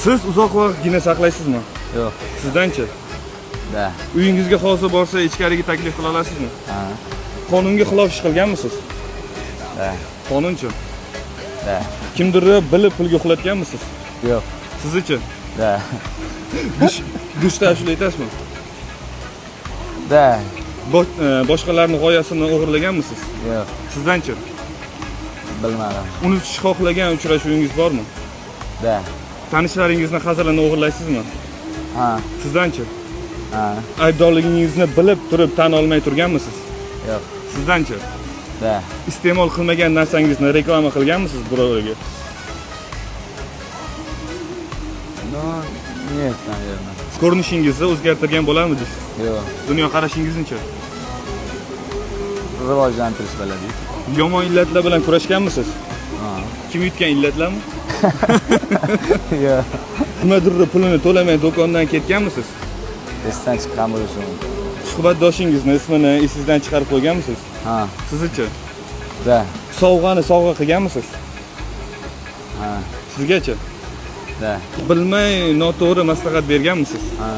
Siz uzoq vaqtgina saqlaysizmi? Yo'q. Sizdanchi? Da. Uyingizga hozir borsa ichkariga taklif qila olasizmi? Ha. Qonunga xilof ish qilganmisiz? Da. Qonunchi? Da. Kimdirni bilib pulga uxlatganmisiz? Yo'q. Siz-chi? Da. Go'sht tashkil etasizmi? Da. Boshqalarning g'oyasini o'g'irlaganmisiz? Yo'q. Sizdanchi? Bilmadim. Unutish xohlagan uchrashuvingiz bormi? Da. Tanishlaringizni hazilini o'g'irlaysizmi? Ha. Sizdanchi? Ha. Aybdorligingizni bilib turib tan olmay turganmisiz? Yo'q. Sizdanchi? Da. Iste'mol qilmagan narsangizni reklama qilganmisiz birovlarga? No, niyatdan yerman. Ko'rinishingizni o'zgartirgan bo'larmidingiz? Yo'q. Dunyo qarashingizni-chi? Rivojlantirish biladi. Yomon illatlar bilan kurashganmisiz? Ha. Kim yutgan illatlarmi? Yo'q. Nimadir pulini to'lamay do'kondan ketganmisiz? Esdan chiqqan bo'lishi mumkin. Suhbatdoshingizni ismini esingizdan chiqarib qo'yganmisiz? Ha. Siz-chi? Da. Sovg'ani sovg'a qilganmisiz? Ha. Sizgachi? Da. Bilmay noto'g'ri maslahat berganmisiz? Ha.